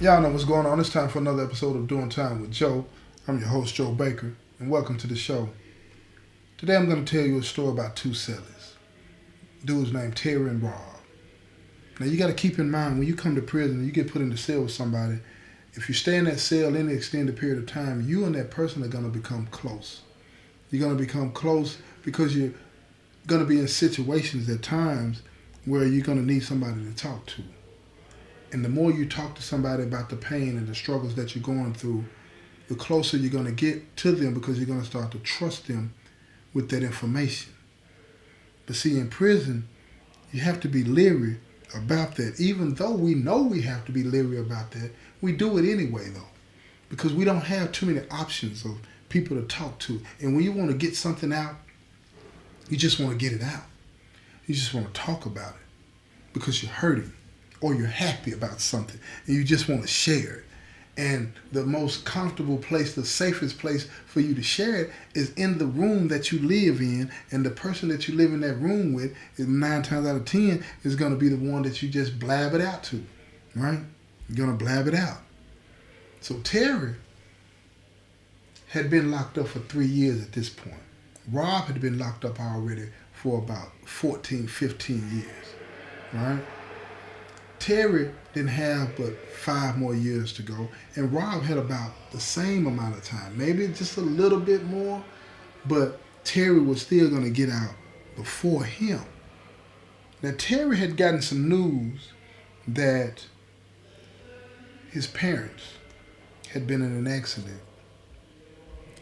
Y'all know what's going on. It's time for another episode of Doing Time with Joe. I'm your host, Joe Baker, and welcome to the show. Today I'm going to tell you a story about two sellers. Dudes named Terry and Rob. Now you got to keep in mind when you come to prison and you get put in the cell with somebody, if you stay in that cell any extended period of time, you and that person are going to become close. You're going to become close because you're going to be in situations at times where you're going to need somebody to talk to. And the more you talk to somebody about the pain and the struggles that you're going through, the closer you're going to get to them because you're going to start to trust them with that information. But see, in prison, you have to be leery about that. Even though we know we have to be leery about that, we do it anyway, though, because we don't have too many options of people to talk to. And when you want to get something out, you just want to get it out. You just want to talk about it because you're hurting or you're happy about something and you just want to share it. And the most comfortable place, the safest place for you to share it is in the room that you live in, and the person that you live in that room with is 9 times out of 10 is going to be the one that you just blab it out to, right? You're going to blab it out. So Terry had been locked up for 3 years at this point. Rob had been locked up already for about 14, 15 years, right? Terry didn't have but 5 more years to go, and Rob had about the same amount of time, maybe just a little bit more, but Terry was still going to get out before him. Now, Terry had gotten some news that his parents had been in an accident,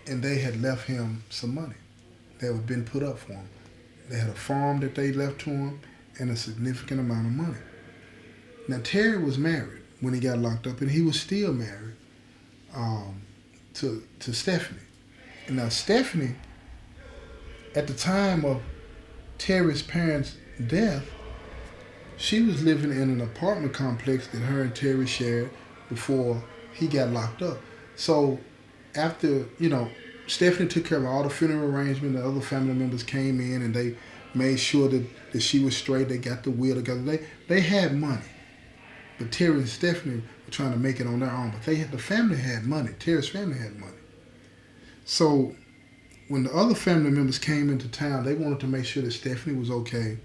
and they had left him some money that had been put up for him. They had a farm that they left to him and a significant amount of money. Now, Terry was married when he got locked up, and he was still married to Stephanie. And now, Stephanie, at the time of Terry's parents' death, she was living in an apartment complex that her and Terry shared before he got locked up. So, after, Stephanie took care of all the funeral arrangements, the other family members came in and they made sure that she was straight. They got the will together. They had money. But Terry and Stephanie were trying to make it on their own. But the family had money. Terry's family had money. So when the other family members came into town, they wanted to make sure that Stephanie was okay.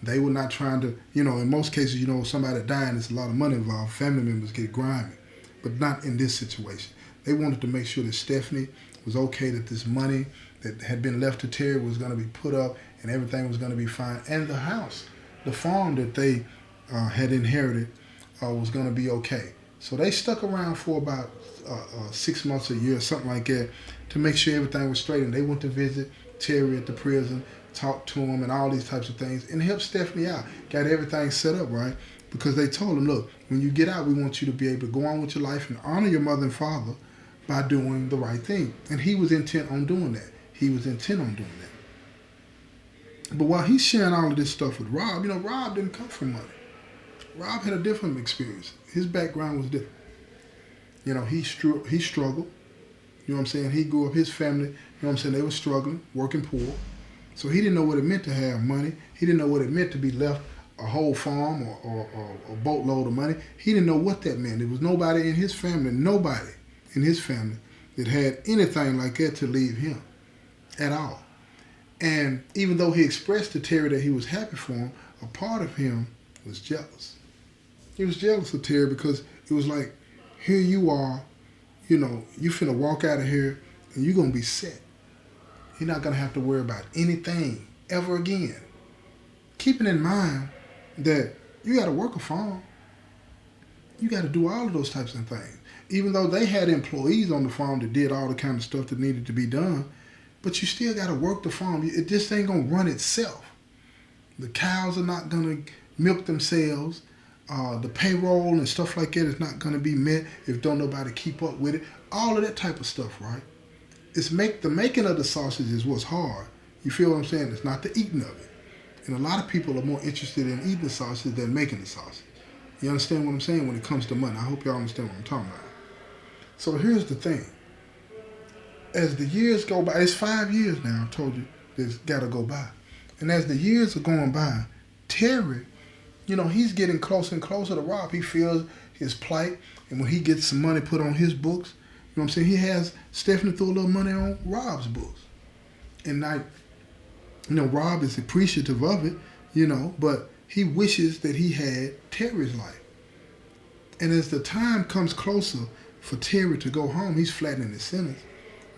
They were not trying to, in most cases, somebody dying, there's a lot of money involved. Family members get grimy. But not in this situation. They wanted to make sure that Stephanie was okay, that this money that had been left to Terry was going to be put up and everything was going to be fine. And the house, the farm that they had inherited, was going to be okay. So they stuck around for about 6 months, a year, something like that, to make sure everything was straight. And they went to visit Terry at the prison, talked to him and all these types of things, and helped Stephanie out. Got everything set up right, because they told him, look, when you get out, we want you to be able to go on with your life and honor your mother and father by doing the right thing. And he was intent on doing that. But while he's sharing all of this stuff with Rob, Rob didn't come from money. Rob had a different experience. His background was different. He struggled. You know what I'm saying? He grew up, his family, they were struggling, working poor. So he didn't know what it meant to have money. He didn't know what it meant to be left a whole farm or a boatload of money. He didn't know what that meant. There was nobody in his family that had anything like that to leave him at all. And even though he expressed to Terry that he was happy for him, a part of him was jealous. He was jealous of Terry because it was like, here you are, you finna walk out of here and you're going to be set. You're not going to have to worry about anything ever again. Keeping in mind that you got to work a farm. You got to do all of those types of things. Even though they had employees on the farm that did all the kind of stuff that needed to be done, but you still got to work the farm. It just ain't going to run itself. The cows are not going to milk themselves. The payroll and stuff like that is not going to be met if don't nobody keep up with it. All of that type of stuff, right? The making of the sausage is what's hard. You feel what I'm saying? It's not the eating of it. And a lot of people are more interested in eating the sausage than making the sausage. You understand what I'm saying when it comes to money? I hope y'all understand what I'm talking about. So here's the thing. As the years go by, it's 5 years now, I told you, that's got to go by. And as the years are going by, Terry, he's getting closer and closer to Rob. He feels his plight. And when he gets some money put on his books, you know what I'm saying, he has Stephanie throw a little money on Rob's books. And like, Rob is appreciative of it, but he wishes that he had Terry's life. And as the time comes closer for Terry to go home, he's flattening his sentence.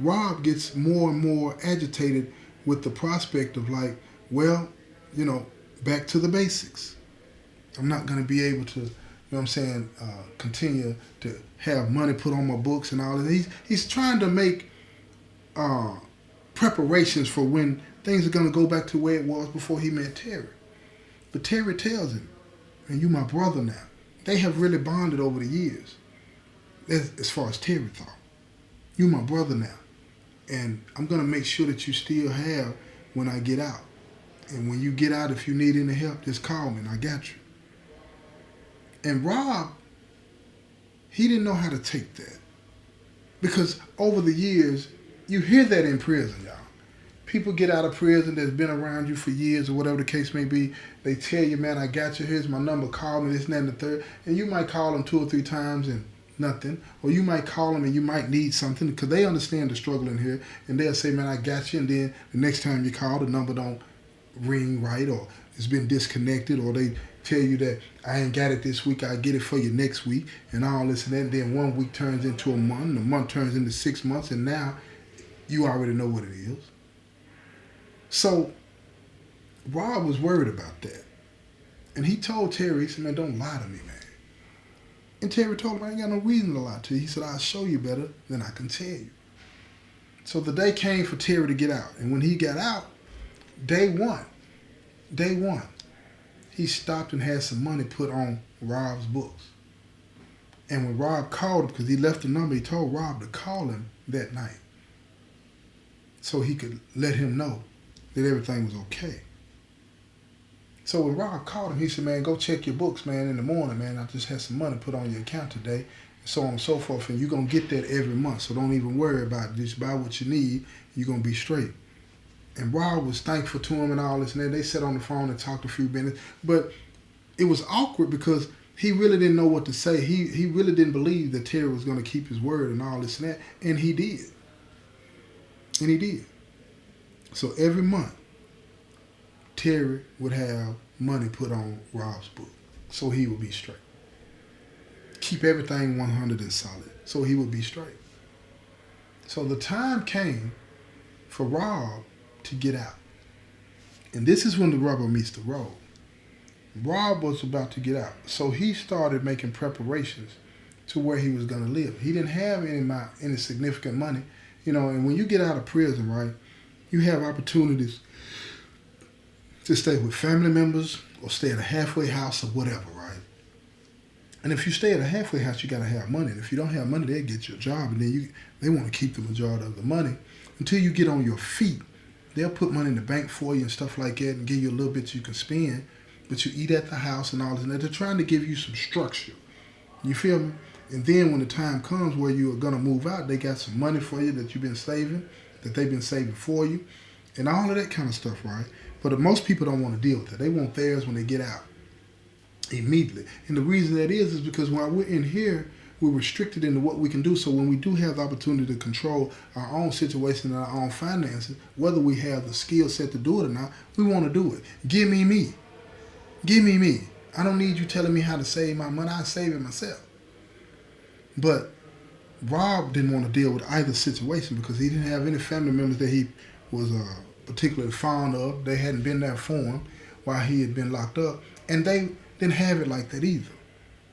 Rob gets more and more agitated with the prospect of like, well, back to the basics. I'm not going to be able to, continue to have money put on my books and all that. He's trying to make preparations for when things are going to go back to where it was before he met Terry. But Terry tells him, and you my brother now. They have really bonded over the years, as far as Terry thought. You my brother now. And I'm going to make sure that you still have when I get out. And when you get out, if you need any help, just call me and I got you. And Rob, he didn't know how to take that. Because over the years, you hear that in prison, y'all. People get out of prison that's been around you for years or whatever the case may be. They tell you, man, I got you. Here's my number. Call me, this, and that, and the third. And you might call them 2 or 3 times and nothing. Or you might call them and you might need something because they understand the struggle in here. And they'll say, man, I got you. And then the next time you call, the number don't ring right or it's been disconnected, or they tell you that I ain't got it this week, I'll get it for you next week, and all this and that. And then 1 week turns into a month, and a month turns into 6 months, and now you already know what it is. So Rob was worried about that. And he told Terry, he said, man, don't lie to me, man. And Terry told him, I ain't got no reason to lie to you. He said, I'll show you better than I can tell you. So the day came for Terry to get out. And when he got out, day one, he stopped and had some money put on Rob's books. And when Rob called him, because he left the number, he told Rob to call him that night so he could let him know that everything was okay. So when Rob called him, he said, man, go check your books, man, in the morning, man. I just had some money put on your account today, and so on and so forth, and you're going to get that every month, so don't even worry about it. Just buy what you need, you're going to be straight. And Rob was thankful to him and all this, and then they sat on the phone and talked a few minutes. But it was awkward because he really didn't know what to say. He really didn't believe that Terry was going to keep his word and all this and that, and he did. And he did. So every month, Terry would have money put on Rob's book so he would be straight. Keep everything 100 and solid so he would be straight. So the time came for Rob to get out. And this is when the rubber meets the road. Rob was about to get out. So he started making preparations to where he was going to live. He didn't have any significant money. And when you get out of prison, right, you have opportunities to stay with family members or stay at a halfway house or whatever, right? And if you stay at a halfway house, you got to have money. And if you don't have money, they'll get you a job. And then they want to keep the majority of the money until you get on your feet. They'll put money in the bank for you and stuff like that and give you a little bit you can spend, but you eat at the house and all this and that. They're trying to give you some structure. You feel me? And then when the time comes where you are going to move out, they got some money for you that you've been saving, that they've been saving for you, and all of that kind of stuff, right? But most people don't want to deal with that. They want theirs when they get out immediately. And the reason that is because while we're in here, we're restricted into what we can do. So when we do have the opportunity to control our own situation and our own finances, whether we have the skill set to do it or not, we want to do it. Give me me. Give me me. I don't need you telling me how to save my money. I save it myself. But Rob didn't want to deal with either situation because he didn't have any family members that he was particularly fond of. They hadn't been there for him while he had been locked up. And they didn't have it like that either.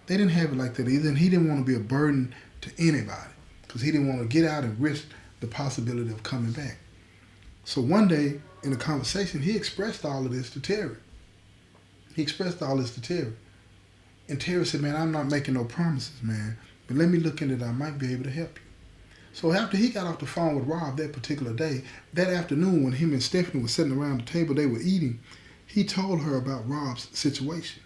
They didn't have it like that either, and he didn't want to be a burden to anybody because he didn't want to get out and risk the possibility of coming back. So one day in a conversation, he expressed all of this to Terry. And Terry said, man, I'm not making no promises, man, but let me look into it. I might be able to help you. So after he got off the phone with Rob that particular day, that afternoon when him and Stephanie were sitting around the table, they were eating, he told her about Rob's situation.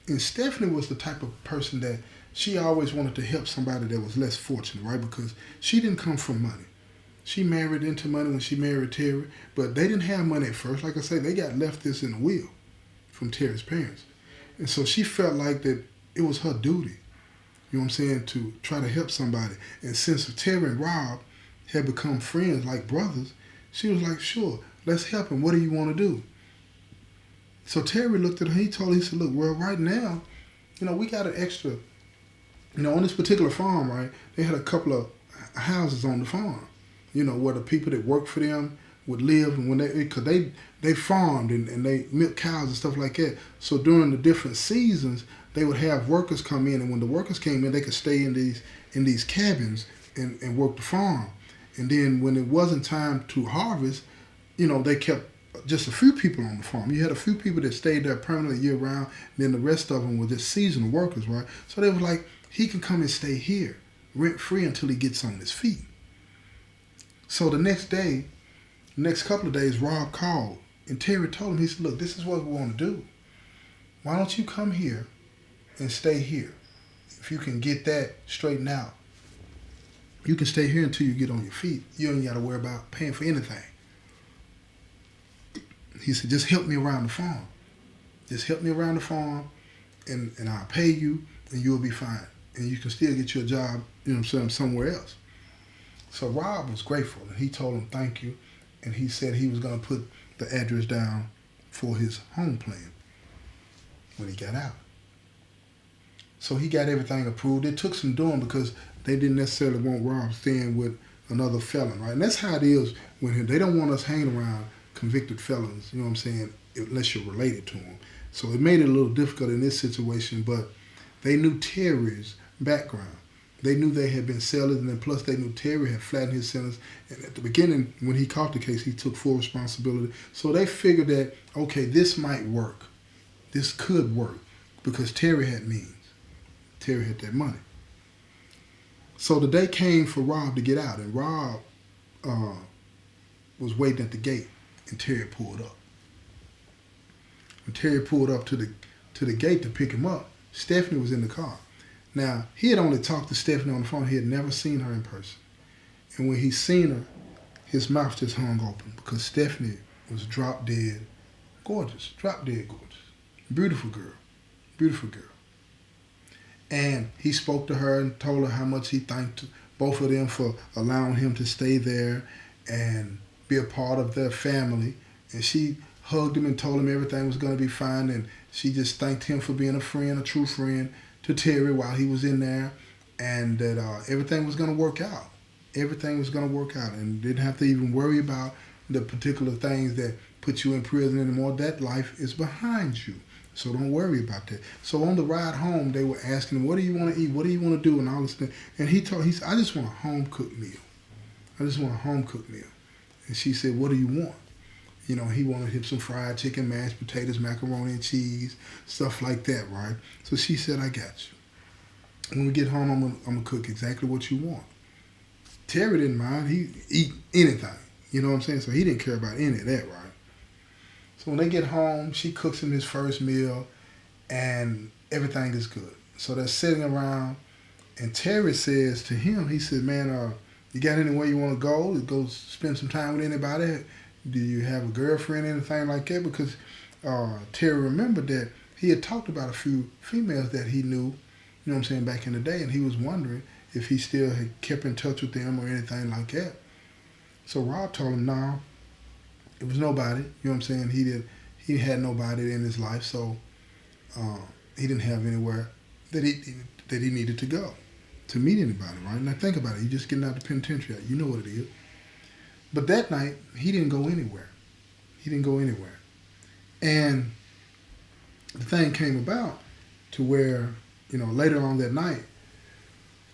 And Stephanie was the type of person that she always wanted to help somebody that was less fortunate, right? Because she didn't come from money. She married into money when she married Terry, but they didn't have money at first. Like I say, they got left this in the will from Terry's parents. And so she felt like that it was her duty you know what I'm saying, to try to help somebody. And since Terry and Rob had become friends like brothers, she was like, sure, let's help him. What do you want to do? So Terry looked at her, he said, look, well, right now, we got an extra, on this particular farm, right, they had a couple of houses on the farm, where the people that worked for them would live, and because they farmed and they milked cows and stuff like that. So during the different seasons, they would have workers come in, and when the workers came in, they could stay in these cabins and work the farm. And then when it wasn't time to harvest, they kept just a few people on the farm. You had a few people that stayed there permanently year round, and then the rest of them were just seasonal workers, right? So they were like, he can come and stay here rent free until he gets on his feet. So the next couple of days, Rob called, and Terry told him, he said, look, this is what we want to do. Why don't you come here and stay here? If you can get that straightened out, you can stay here until you get on your feet. You ain't got to worry about paying for anything. He said, just help me around the farm. Just help me around the farm, and I'll pay you, and you'll be fine. And you can still get your job, somewhere else. So Rob was grateful, and he told him thank you, and he said he was going to put the address down for his home plan when he got out. So he got everything approved. It took some doing because they didn't necessarily want Rob staying with another felon, right? And that's how it is when they don't want us hanging around convicted felons, unless you're related to them. So it made it a little difficult in this situation, but they knew Terry's background. They knew they had been sellers, and then plus they knew Terry had flattened his sentence. And at the beginning, when he caught the case, he took full responsibility. So they figured that, okay, this might work. This could work because Terry had means. Terry had that money. So the day came for Rob to get out, and Rob was waiting at the gate, and Terry pulled up. When Terry pulled up to the gate to pick him up, Stephanie was in the car. Now, he had only talked to Stephanie on the phone. He had never seen her in person. And when he seen her, his mouth just hung open because Stephanie was drop dead gorgeous. Drop dead gorgeous. Beautiful girl. Beautiful girl. And he spoke to her and told her how much he thanked both of them for allowing him to stay there and be a part of their family. And she hugged him and told him everything was going to be fine. And she just thanked him for being a friend, a true friend to Terry while he was in there, and that everything was going to work out. Everything was going to work out, and didn't have to even worry about the particular things that put you in prison anymore. That life is behind you, so don't worry about that. So on the ride home, they were asking him, what do you want to eat? What do you want to do? And all this thing. And he said, I just want a home-cooked meal. I just want a home-cooked meal. And she said, what do you want? He wanted him some fried chicken, mashed potatoes, macaroni and cheese, stuff like that, right? So she said, I got you. When we get home, I'm gonna cook exactly what you want. Terry didn't mind. He eat anything. You know what I'm saying? So he didn't care about any of that, right? So when they get home, she cooks him his first meal, and everything is good. So they're sitting around, and Terry says to him, he said, man, you got anywhere you want to go? Go spend some time with anybody? Do you have a girlfriend or anything like that? Because Terry remembered that he had talked about a few females that he knew, back in the day, and he was wondering if he still had kept in touch with them or anything like that. So Rob told him, no, it was nobody. He had nobody in his life, so he didn't have anywhere that he needed to go to meet anybody, right? Now think about it. You're just getting out of the penitentiary. You know what it is. But that night, he didn't go anywhere. He didn't go anywhere. And the thing came about to where, later on that night,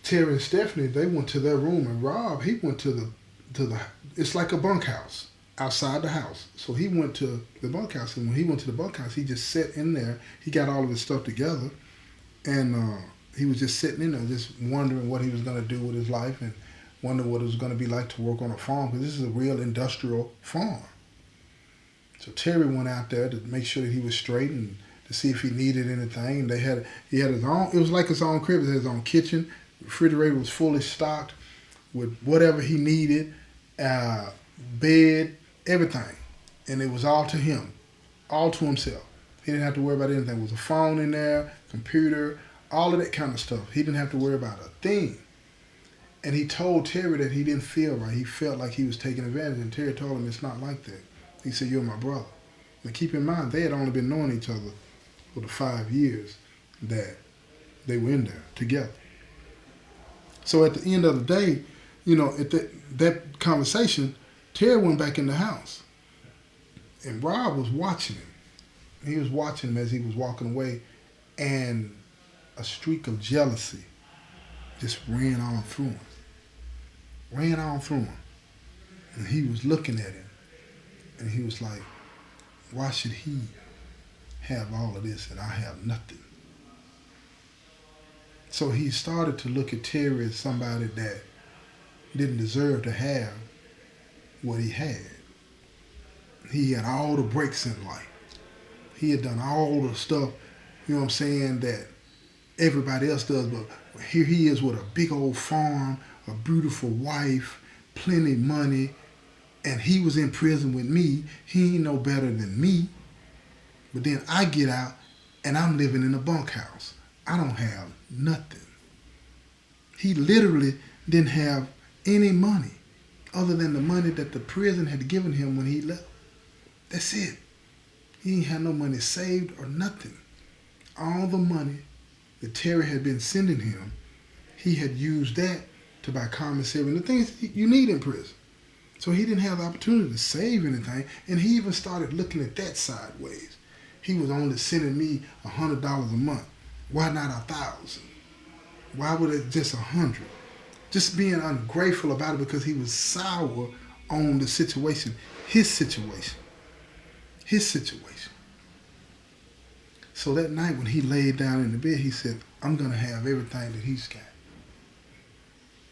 Terry and Stephanie, they went to their room, and Rob, he went to the it's like a bunkhouse outside the house. So he went to the bunkhouse, and when he went to the bunkhouse, he just sat in there. He got all of his stuff together, and he was just sitting in there, just wondering what he was going to do with his life, and wonder what it was going to be like to work on a farm, because this is a real industrial farm. So Terry went out there to make sure that he was straight and to see if he needed anything. And he had his own, it was like his own crib. He had his own kitchen. The refrigerator was fully stocked with whatever he needed, bed, everything. And it was all to him, all to himself. He didn't have to worry about anything. There was a phone in there, computer, all of that kind of stuff. He didn't have to worry about a thing. And he told Terry that he didn't feel right. He felt like he was taking advantage. And Terry told him it's not like that. He said, you're my brother. But keep in mind, they had only been knowing each other for the 5 years that they were in there together. So at the end of the day, at that conversation, Terry went back in the house. And Rob was watching him. He was watching him as he was walking away. And a streak of jealousy just ran on through him. And he was looking at him. And he was like, why should he have all of this and I have nothing? So he started to look at Terry as somebody that didn't deserve to have what he had. He had all the breaks in life. He had done all the stuff, that everybody else does, but here he is with a big old farm, a beautiful wife, plenty of money, and he was in prison with me. He ain't no better than me. But then I get out and I'm living in a bunkhouse. I don't have nothing. He literally didn't have any money other than the money that the prison had given him when he left. That's it. He ain't had no money saved or nothing. All the money that Terry had been sending him, he had used that to buy commissary and the things you need in prison. So he didn't have the opportunity to save anything, and he even started looking at that sideways. He was only sending me $100 a month. Why not 1,000? Why would it just 100? Just being ungrateful about it because he was sour on the situation, his situation. So that night when he laid down in the bed, he said, I'm going to have everything that he's got.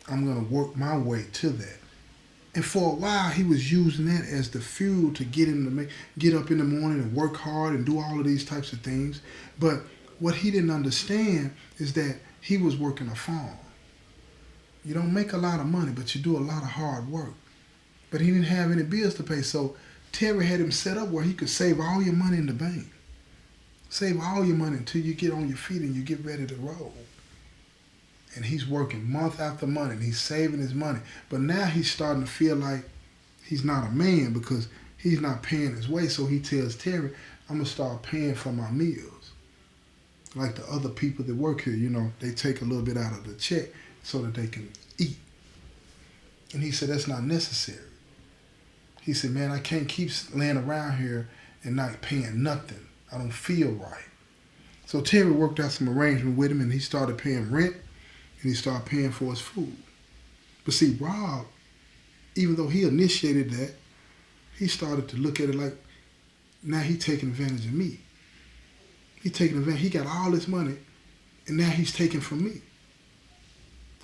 I'm going to work my way to that. And for a while, he was using that as the fuel to get him to get up in the morning and work hard and do all of these types of things. But what he didn't understand is that he was working a farm. You don't make a lot of money, but you do a lot of hard work. But he didn't have any bills to pay, so Terry had him set up where he could save all your money in the bank. Save all your money until you get on your feet and you get ready to roll. And he's working month after month and he's saving his money. But now he's starting to feel like he's not a man because he's not paying his way. So he tells Terry, I'm going to start paying for my meals. Like the other people that work here, they take a little bit out of the check so that they can eat. And he said, that's not necessary. He said, man, I can't keep laying around here and not paying nothing. I don't feel right. So Terry worked out some arrangement with him and he started paying rent and he started paying for his food. But see, Rob, even though he initiated that, he started to look at it like, now he's taking advantage of me. He's taking advantage. He got all this money and now he's taking from me.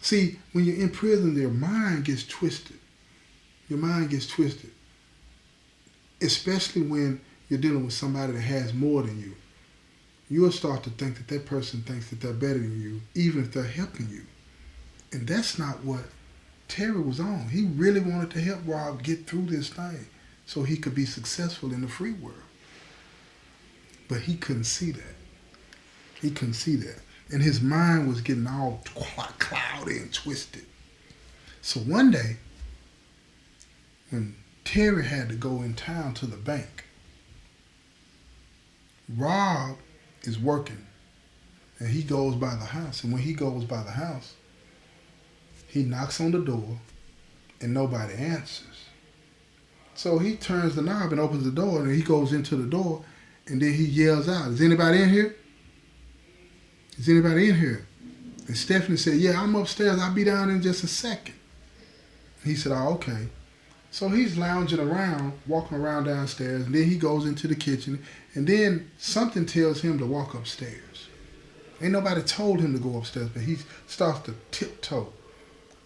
See, when you're in prison, your mind gets twisted. Your mind gets twisted. Especially when you're dealing with somebody that has more than you. You'll start to think that person thinks that they're better than you, even if they're helping you. And that's not what Terry was on. He really wanted to help Rob get through this thing so he could be successful in the free world. But he couldn't see that. He couldn't see that. And his mind was getting all cloudy and twisted. So one day, when Terry had to go in town to the bank, Rob is working and he goes by the house. And when he goes by the house, he knocks on the door and nobody answers. So he turns the knob and opens the door and he goes into the door and then he yells out, is anybody in here? Is anybody in here? And Stephanie said, yeah, I'm upstairs. I'll be down in just a second. He said, oh, okay. So he's lounging around, walking around downstairs, and then he goes into the kitchen, and then something tells him to walk upstairs. Ain't nobody told him to go upstairs, but he starts to tiptoe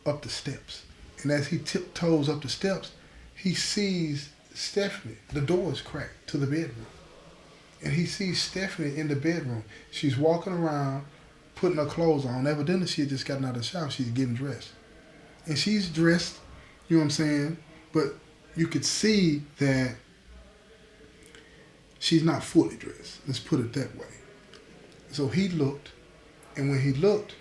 up the steps. And as he tiptoes up the steps, he sees Stephanie. The door is cracked to the bedroom. And he sees Stephanie in the bedroom. She's walking around, putting her clothes on. Evidently, she had just gotten out of the shower. She's getting dressed. And she's dressed, you know what I'm saying? But you could see that she's not fully dressed. Let's put it that way. So he looked, And when he looked,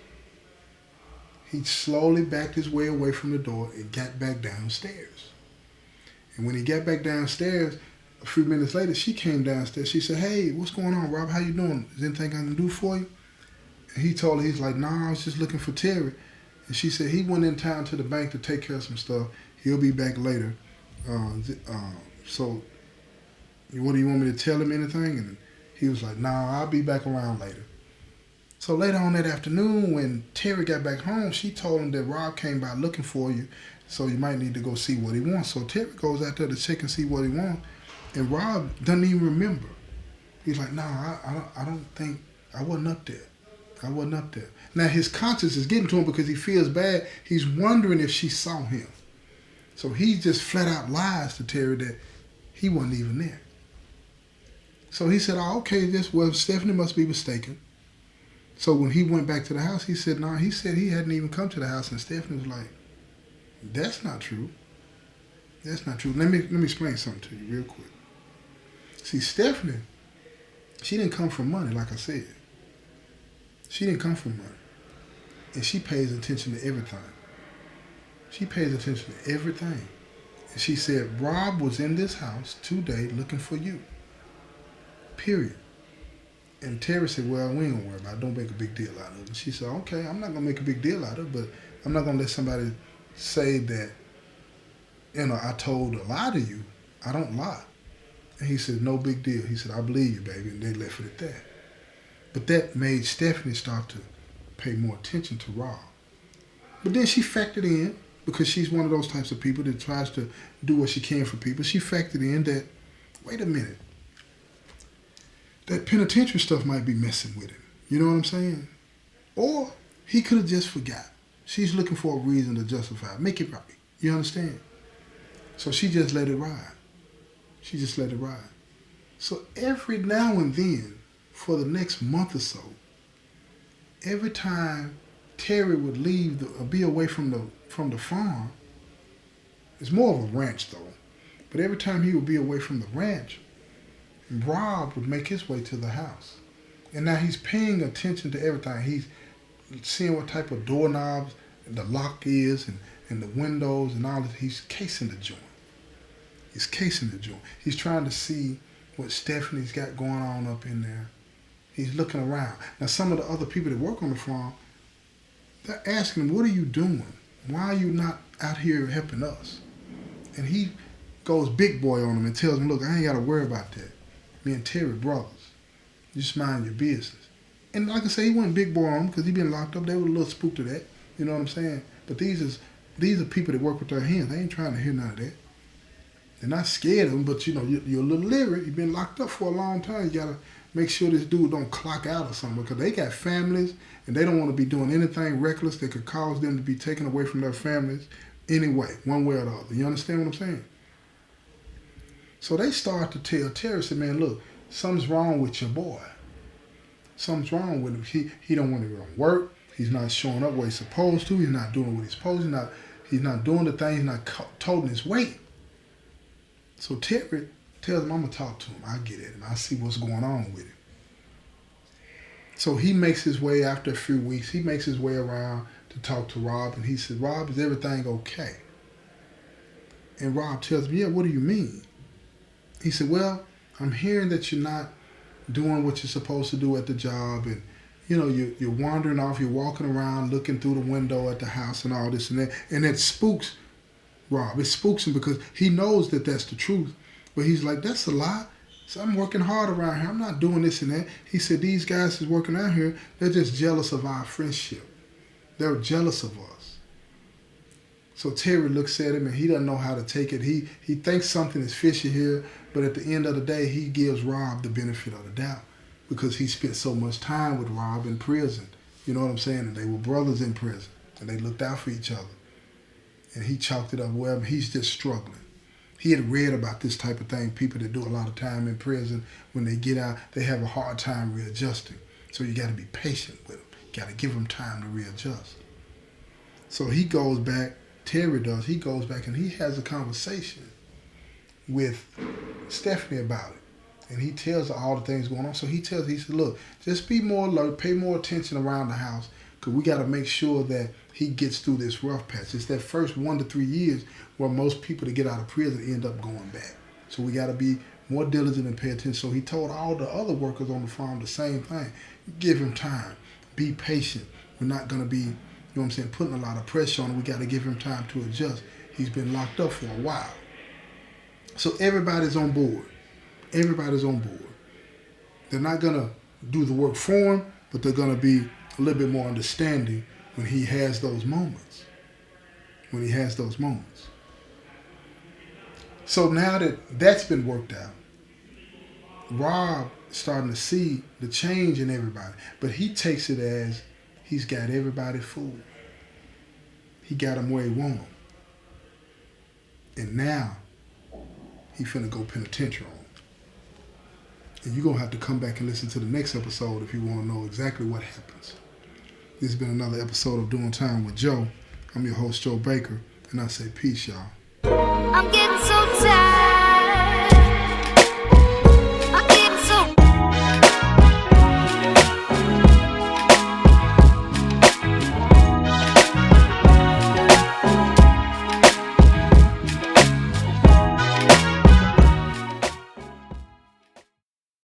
he slowly backed his way away from the door and got back downstairs. And when he got back downstairs, a few minutes later, she came downstairs. She said, "Hey, what's going on, Rob? How you doing? Is anything I can do for you?" And he told her, he's like, "Nah, I was just looking for Terry." And she said, "He went in town to the bank to take care of some stuff. He'll be back later. So what do you want me to tell him, anything?" And he was like, "Nah, I'll be back around later." So later on that afternoon, when Terry got back home, she told him that Rob came by looking for you, so you might need to go see what he wants. So Terry goes out there to check and see what he wants, and Rob doesn't even remember. He's like, "No, I don't think, I wasn't up there. I wasn't up there." Now his conscience is getting to him because he feels bad. He's wondering if she saw him. So he just flat out lies to Terry that he wasn't even there. So he said, "Oh, okay, Stephanie must be mistaken." So when he went back to the house, he said, "No," he said he hadn't even come to the house, and Stephanie was like, "That's not true. That's not true." Let me explain something to you real quick. See, Stephanie, she didn't come from money, like I said. She didn't come from money. And she pays attention to everything. She pays attention to everything. And she said, "Rob was in this house today looking for you. Period." And Terry said, "Well, we ain't gonna worry about it. Don't make a big deal out of it." And she said, "Okay, I'm not gonna make a big deal out of it, but I'm not gonna let somebody say that, I told a lie to you. I don't lie." And he said, "No big deal." He said, "I believe you, baby." And they left it at that. But that made Stephanie start to pay more attention to Rob. But then she factored in, because she's one of those types of people that tries to do what she can for people. She factored in that, wait a minute, that penitentiary stuff might be messing with him. You know what I'm saying? Or he could have just forgot. She's looking for a reason to justify it. Make it right. You understand? So she just let it ride. She just let it ride. So every now and then, for the next month or so, every time Terry would leave or be away from the farm, it's more of a ranch though, but every time he would be away from the ranch, Rob would make his way to the house. And now he's paying attention to everything. He's seeing what type of doorknobs the lock is and the windows and all that. He's casing the joint. He's casing the joint. He's trying to see what Stephanie's got going on up in there. He's looking around. Now some of the other people that work on the farm, they're asking him, "What are you doing? Why are you not out here helping us?" And he goes big boy on him and tells him, "Look, I ain't got to worry about that. Me and Terry brothers. Just mind your business." And like I say, he went big boy on him because he been locked up. They were a little spooked to that. You know what I'm saying? But these are people that work with their hands. They ain't trying to hear none of that. They're not scared of him, but you're a little leery. You've been locked up for a long time. You got to make sure this dude don't clock out or something, because they got families and they don't want to be doing anything reckless that could cause them to be taken away from their families anyway, one way or the other. You understand what I'm saying? So they start to tell Terry, said, "Man, look, something's wrong with your boy. Something's wrong with him. He don't want to go to work. He's not showing up where he's supposed to. He's not doing what he's supposed to. He's not doing the thing. He's not toting his weight." So Terry tells him, "I'm going to talk to him. I'll get at him. I'll see what's going on with him." So he makes his way, after a few weeks, he makes his way around to talk to Rob. And he said, "Rob, is everything okay?" And Rob tells him, "Yeah, what do you mean?" He said, "Well, I'm hearing that you're not doing what you're supposed to do at the job. And, you're wandering off. You're walking around looking through the window at the house and all this and that." And it spooks Rob. It spooks him because he knows that that's the truth. But he's like, "That's a lie. So I'm working hard around here. I'm not doing this and that." He said, "These guys is working out here. They're just jealous of our friendship. They're jealous of us." So Terry looks at him and he doesn't know how to take it. He thinks something is fishy here, but at the end of the day, he gives Rob the benefit of the doubt because he spent so much time with Rob in prison. You know what I'm saying? And they were brothers in prison and they looked out for each other. And he chalked it up, well, he's just struggling. He had read about this type of thing. People that do a lot of time in prison, when they get out, they have a hard time readjusting. So you got to be patient with them. You got to give them time to readjust. So he goes back, Terry does, he goes back and he has a conversation with Stephanie about it. And he tells her all the things going on. So he said, look, just be more alert, pay more attention around the house, because we got to make sure that he gets through this rough patch. It's that first 1 to 3 years where most people that get out of prison end up going back. So we got to be more diligent and pay attention. So he told all the other workers on the farm the same thing. Give him time. Be patient. We're not going to be, putting a lot of pressure on him. We got to give him time to adjust. He's been locked up for a while. So everybody's on board. Everybody's on board. They're not going to do the work for him, but they're going to be a little bit more understanding when he has those moments. So now that that's been worked out, Rob is starting to see the change in everybody. But he takes it as he's got everybody fooled. He got them where he want them. And now he finna go penitentiary on them. And you're going to have to come back and listen to the next episode if you want to know exactly what happens. This has been another episode of Doing Time with Joe. I'm your host, Joe Baker, and I say peace, y'all. I'm getting so tired.